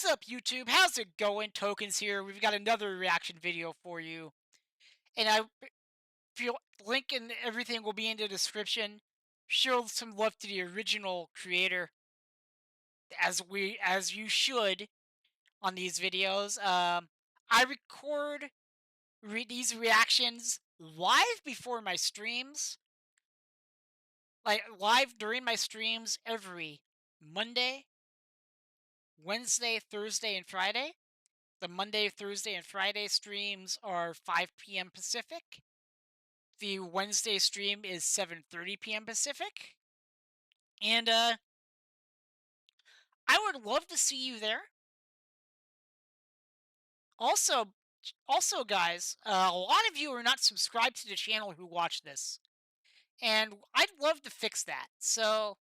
What's up, YouTube? How's it going? Tokens here. We've got another reaction video for you. And I feel link and everything will be in the description. Show some love to the original creator, as you should on these videos. I record these reactions live before my streams, like live during my streams every Monday, Wednesday, Thursday, and Friday. The Monday, Thursday, and Friday streams are 5 p.m. Pacific. The Wednesday stream is 7:30 p.m. Pacific. And I would love to see you there. Also, guys, a lot of you are not subscribed to the channel who watch this, and I'd love to fix that. So,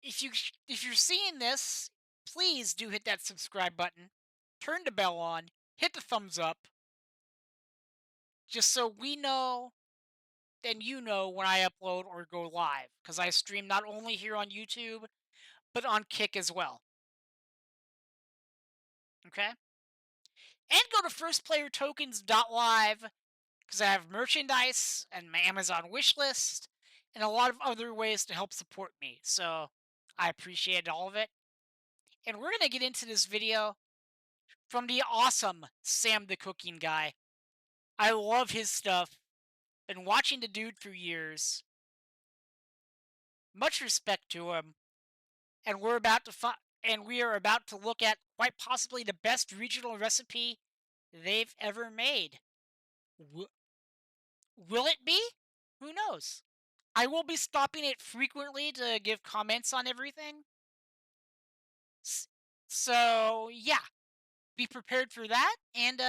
if you're seeing this, please do hit that subscribe button, turn the bell on, hit the thumbs up, just so we know and you know when I upload or go live, because I stream not only here on YouTube, but on Kick as well. Okay? And go to firstplayertokens.live, because I have merchandise and my Amazon wish list and a lot of other ways to help support me. So I appreciate all of it. And we're going to get into this video from the awesome Sam the Cooking Guy. I love his stuff. Been watching the dude for years. Much respect to him. And we are about to look at quite possibly the best regional recipe they've ever made. Will it be? Who knows? I will be stopping it frequently to give comments on everything. So yeah, be prepared for that. And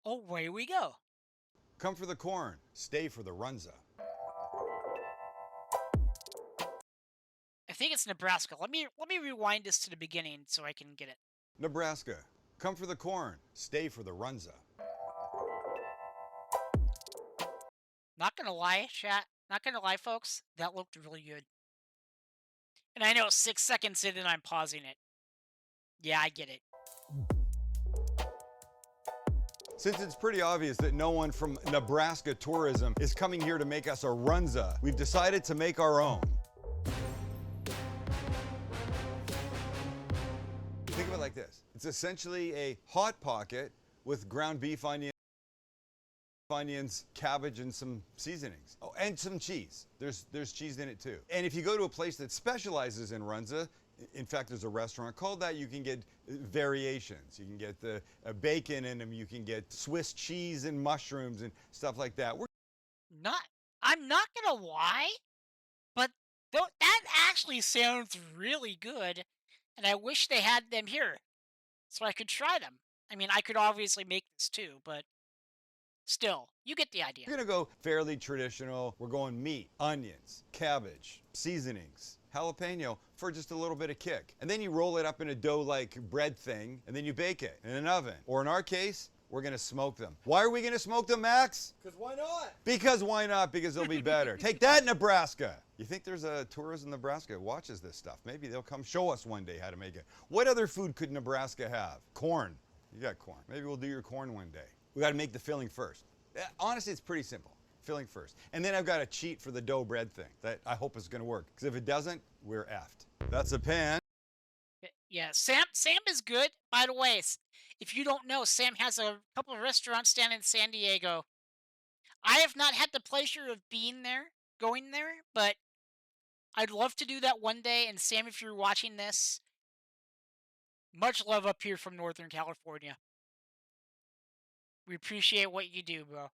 away we go. Come for the corn, stay for the runza. I think it's Nebraska. Let me rewind this to the beginning so I can get it. Nebraska, come for the corn, stay for the runza. Not gonna lie, chat. Not gonna lie, folks. That looked really good. And I know 6 seconds in and I'm pausing it. Yeah, I get it. Since it's pretty obvious that no one from Nebraska tourism is coming here to make us a runza, we've decided to make our own. Think of it like this. It's essentially a hot pocket with ground beef onions, cabbage, and some seasonings. Oh, and some cheese. There's cheese in it too. And if you go to a place that specializes in runza, in fact, there's a restaurant called that, you can get variations. You can get the bacon in them, you can get Swiss cheese and mushrooms and stuff like that. I'm not gonna lie, but that actually sounds really good, and I wish they had them here so I could try them. I mean, I could obviously make this too, but still, you get the idea. We're gonna go fairly traditional. We're going meat, onions, cabbage, seasonings, jalapeno for just a little bit of kick. And then you roll it up in a dough-like bread thing, and then you bake it in an oven. Or in our case, we're gonna smoke them. Why are we gonna smoke them, Max? Because why not? Because why not? Because they'll be better. Take that, Nebraska! You think there's a tourist in Nebraska who watches this stuff? Maybe they'll come show us one day how to make it. What other food could Nebraska have? Corn. You got corn. Maybe we'll do your corn one day. We gotta make the filling first. Honestly, it's pretty simple. Filling first. And then I've got a cheat for the dough bread thing that I hope is gonna work. Because if it doesn't, we're effed. That's a pan. Yeah, Sam is good. By the way, if you don't know, Sam has a couple of restaurants down in San Diego. I have not had the pleasure of going there, but I'd love to do that one day. And Sam, if you're watching this, much love up here from Northern California. We appreciate what you do, bro.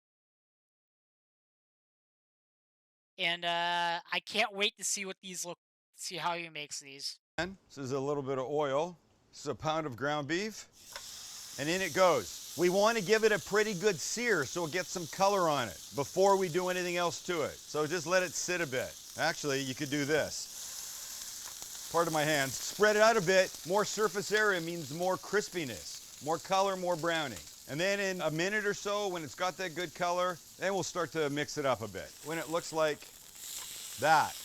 And I can't wait to see what these look. See how he makes these. This is a little bit of oil. This is a pound of ground beef. And in it goes. We want to give it a pretty good sear so it gets some color on it before we do anything else to it. So just let it sit a bit. Actually, you could do this. Part of my hands. Spread it out a bit. More surface area means more crispiness, more color, more browning. And then in a minute or so, when it's got that good color, then we'll start to mix it up a bit. When it looks like that,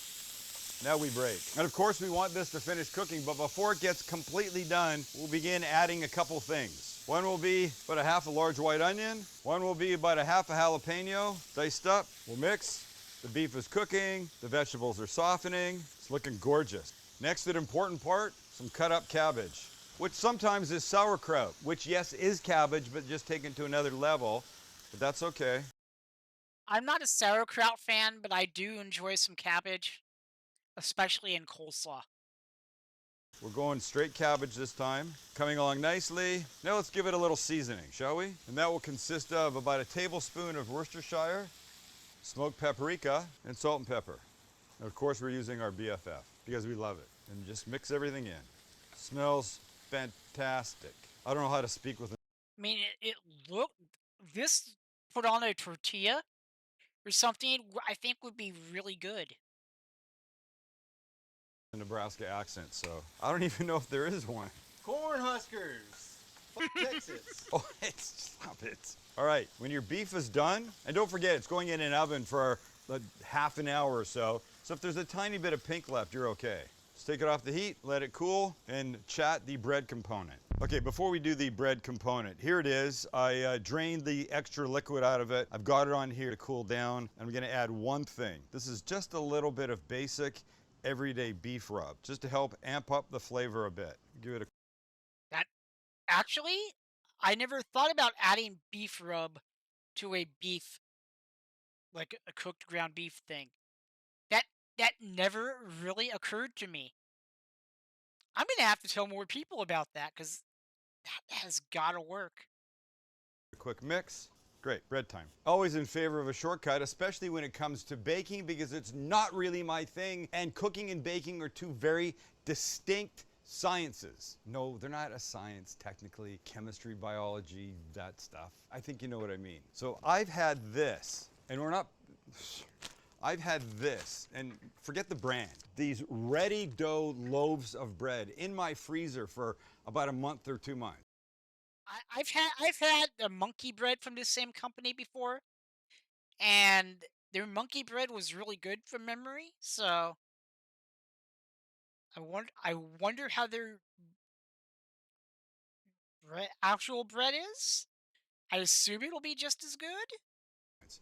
Now we break. And of course we want this to finish cooking, but before it gets completely done, we'll begin adding a couple things. One will be about a half a large white onion. One will be about a half a jalapeno diced up. We'll mix. The beef is cooking. The vegetables are softening. It's looking gorgeous. Next, an important part, some cut up cabbage, which sometimes is sauerkraut, which yes, is cabbage, but just taken to another level, but that's okay. I'm not a sauerkraut fan, but I do enjoy some cabbage, especially in coleslaw. We're going straight cabbage this time. Coming along nicely. Now let's give it a little seasoning, shall we? And that will consist of about a tablespoon of Worcestershire, smoked paprika, and salt and pepper. And of course, we're using our BFF because we love it. And just mix everything in. Smells fantastic. I don't know how to speak with I mean, it look this put on a tortilla or something, I think would be really good. a Nebraska accent, so I don't even know if there is one. Cornhuskers. Fuck Texas. Oh, stop it. All right, when your beef is done, and don't forget, it's going in an oven for half an hour or so. So if there's a tiny bit of pink left, you're okay. Just take it off the heat, let it cool, and chat the bread component. Okay, before we do the bread component, here it is. I drained the extra liquid out of it. I've got it on here to cool down. I'm gonna add one thing. This is just a little bit of basic, everyday beef rub, just to help amp up the flavor a bit. Give it a That actually, I never thought about adding beef rub to a beef, like a cooked ground beef thing. That that never really occurred to me. I'm gonna have to tell more people about that because that has got to work. quick mix. Great, bread time. Always in favor of a shortcut, especially when it comes to baking, because it's not really my thing, and cooking and baking are two very distinct sciences. No, they're not a science technically, chemistry, biology, that stuff. I think you know what I mean. So I've had this, and I've had this, and forget the brand, these ready dough loaves of bread in my freezer for about a month or 2 months. I've had the monkey bread from this same company before, and their monkey bread was really good from memory. So I wonder how their actual bread is. I assume it'll be just as good.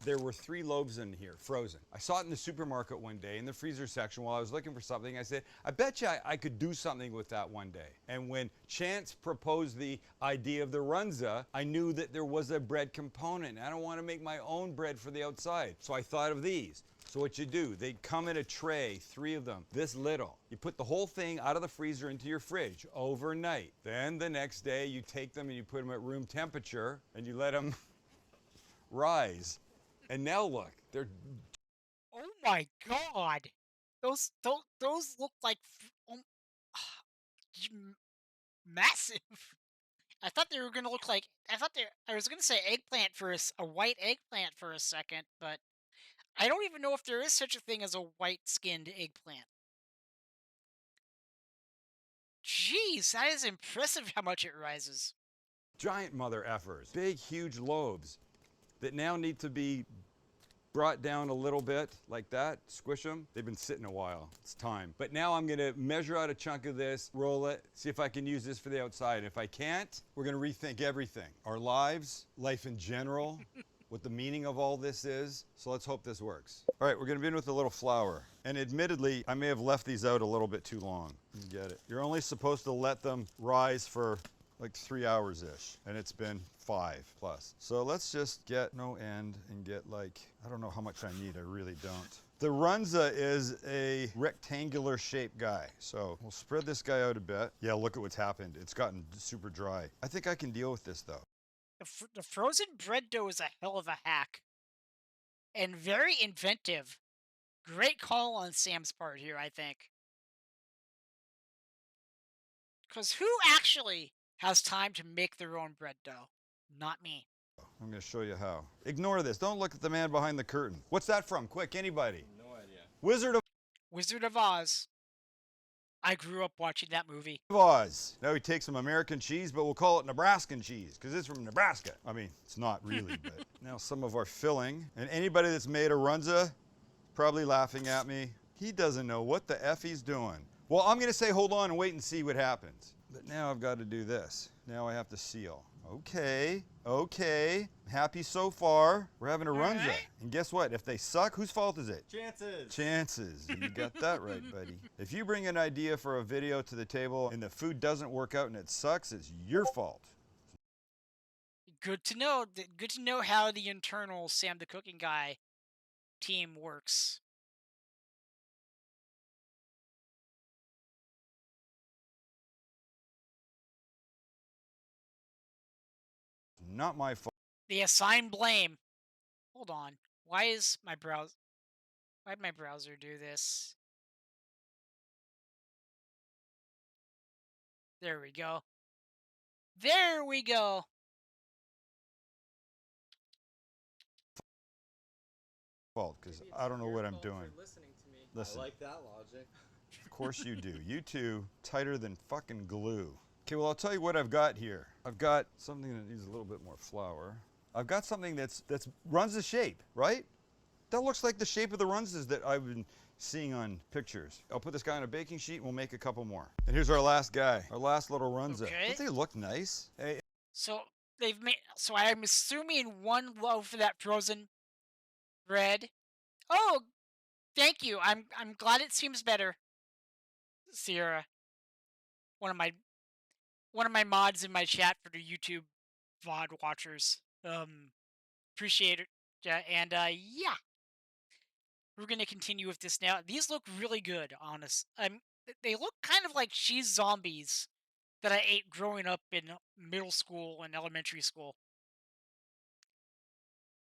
There were 3 loaves in here, frozen. I saw it in the supermarket one day in the freezer section while I was looking for something. I said, I bet you I could do something with that one day. And when Chance proposed the idea of the runza, I knew that there was a bread component. I don't want to make my own bread for the outside. So I thought of these. So what you do, they come in a tray, 3 of them, this little. You put the whole thing out of the freezer into your fridge overnight. Then the next day you take them and you put them at room temperature and you let them rise. And now look, they're Oh my god, those look like m- massive. I thought they were gonna look like I was gonna say eggplant for a white eggplant for a second, but I don't even know if there is such a thing as a white-skinned eggplant. Jeez, that is impressive how much it rises. giant mother effers, big, huge loaves that now need to be brought down a little bit like that, squish them. They've been sitting a while, it's time. But now I'm gonna measure out a chunk of this, roll it, see if I can use this for the outside. If I can't, we're gonna rethink everything. Our lives, life in general, what the meaning of all this is. So let's hope this works. All right, we're gonna begin with a little flour. And admittedly, I may have left these out a little bit too long. You get it. You're only supposed to let them rise for like 3 hours-ish, and it's been 5 plus. So let's just get no end and get like, I don't know how much I need, I really don't. The runza is a rectangular shaped guy. So we'll spread this guy out a bit. Yeah, look at what's happened. It's gotten super dry. I think I can deal with this though. The frozen bread dough is a hell of a hack and very inventive. Great call on Sam's part here, I think. Because who actually has time to make their own bread dough? Not me. I'm gonna show you how. Ignore this, don't look at the man behind the curtain. What's that from? Quick, anybody? No idea. Wizard of Wizard of Oz. I grew up watching that movie. Oz. Now we take some American cheese, but we'll call it Nebraskan cheese, because it's from Nebraska. I mean, it's not really, but now some of our filling. And anybody that's made a runza, probably laughing at me. He doesn't know what the F he's doing. Well, I'm going to say hold on and wait and see what happens. But now I've got to do this. Now I have to seal. Okay, okay. Happy so far. We're having a runza. right. And guess what? If they suck, whose fault is it? Chances. Chances. You got that right, buddy. If you bring an idea for a video to the table and the food doesn't work out and it sucks, it's your fault. Good to know. Good to know how the internal Sam the Cooking Guy team works. Not my fault. They assign blame. Hold on. Why'd my browser do this? There we go. There we go. Fault, because I don't know what I'm doing. Listening to me. Listen. I like that logic. Of course you do. You two, tighter than fucking glue. Okay, well, I'll tell you what I've got here. I've got something that needs a little bit more flour. I've got something that's runs the shape, right? That looks like the shape of the runzas that I've been seeing on pictures. I'll put this guy on a baking sheet and we'll make a couple more. And here's our last guy, our last little runza. Okay. Don't they look nice? Hey, So they've made. So I'm assuming one loaf of that frozen bread. Oh, thank you. I'm glad it seems better, Sierra. One of my mods in my chat for the YouTube VOD watchers. Appreciate it. Yeah, and yeah, we're gonna continue with this now. These look really good, honest. They look kind of like cheese zombies that I ate growing up in middle school and elementary school.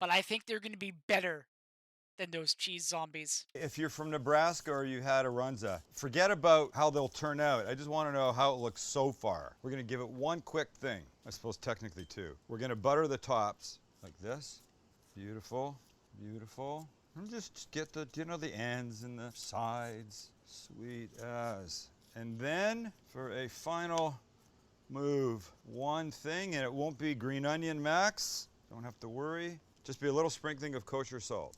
But I think they're gonna be better than those cheese zombies. if you're from Nebraska or you had a runza, forget about how they'll turn out. I just want to know how it looks so far. We're going to give it one quick thing. I suppose technically two. We're going to butter the tops like this. Beautiful, beautiful. And just get the, the ends and the sides. Sweet as. And then for a final move, one thing, and it won't be green onion max. Don't have to worry. Just be a little sprinkling of kosher salt.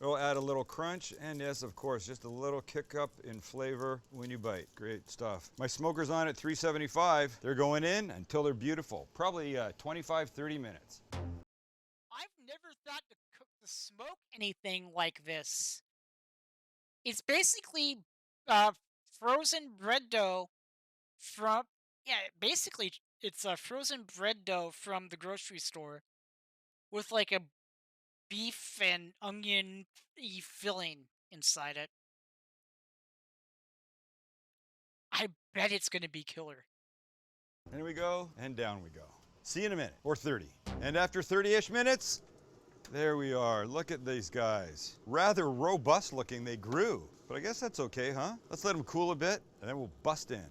It'll add a little crunch, and yes, of course, just a little kick up in flavor when you bite. Great stuff. My smoker's on at 375. They're going in until they're beautiful. Probably 25, 30 minutes. I've never thought to smoke anything like this. It's basically frozen bread dough from basically it's a frozen bread dough from the grocery store with like a beef and onion filling inside it. I bet it's gonna be killer. In we go, and down we go. See you in a minute, or 30. And after 30-ish minutes, there we are. Look at these guys. Rather robust looking, they grew. But I guess that's okay, huh? Let's let them cool a bit, and then we'll bust in.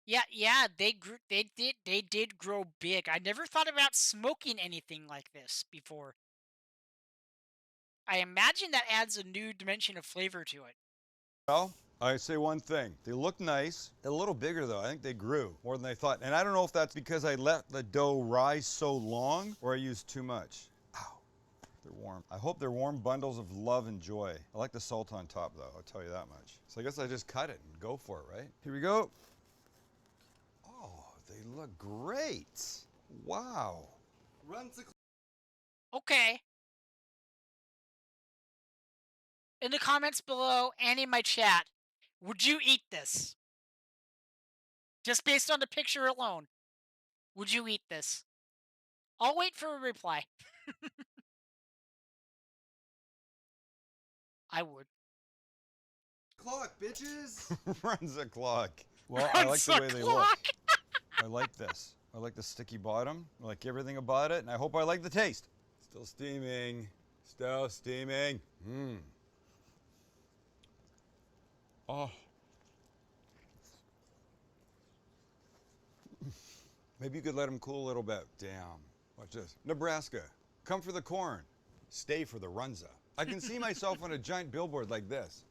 Yeah, they grew. They did grow big. I never thought about smoking anything like this before. I imagine that adds a new dimension of flavor to it. Well, I say one thing. They look nice. They're a little bigger though. I think they grew more than I thought. And I don't know if that's because I let the dough rise so long or I used too much. Ow. They're warm. I hope they're warm bundles of love and joy. I like the salt on top though, I'll tell you that much. So I guess I just cut it and go for it, right? Here we go. Oh, they look great. Wow. Runza. Okay. In the comments below and in my chat, would you eat this? Just based on the picture alone, would you eat this? I'll wait for a reply. I would. Clock, bitches. Runs a clock. Well, I like the way they look. Clock. I like this. I like the sticky bottom. I like everything about it, and I hope I like the taste. Still steaming. Still steaming. Mmm. Oh. Maybe you could let them cool a little bit. Damn. Watch this. Nebraska. Come for the corn. Stay for the runza. I can see myself on a giant billboard like this.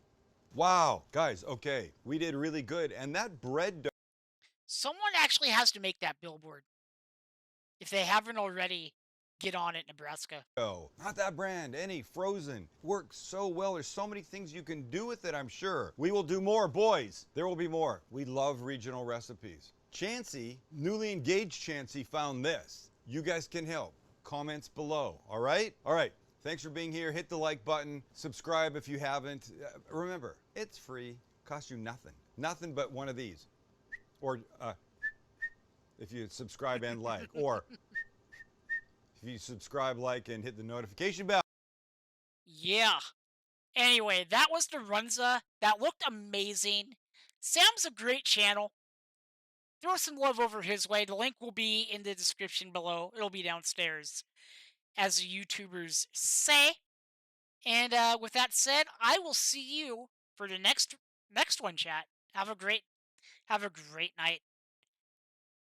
Wow. Guys, okay. We did really good. And that bread dough. Someone actually has to make that billboard. If they haven't already. Get on it, Nebraska. Oh, not that brand, any frozen. Works so well. There's so many things you can do with it, I'm sure. We will do more, boys. There will be more. We love regional recipes. Chansey, newly engaged Chansey, found this. You guys can help. Comments below, all right? All right. Thanks for being here. Hit the like button. Subscribe if you haven't. Remember, it's free. Costs you nothing. Nothing but one of these. Or if you subscribe and like. Or if you subscribe, like, and hit the notification bell. Yeah. Anyway, that was the runza. That looked amazing. Sam's a great channel. Throw some love over his way. The link will be in the description below. It'll be downstairs, as the YouTubers say. And with that said, I will see you for the next one, chat. Have a great night.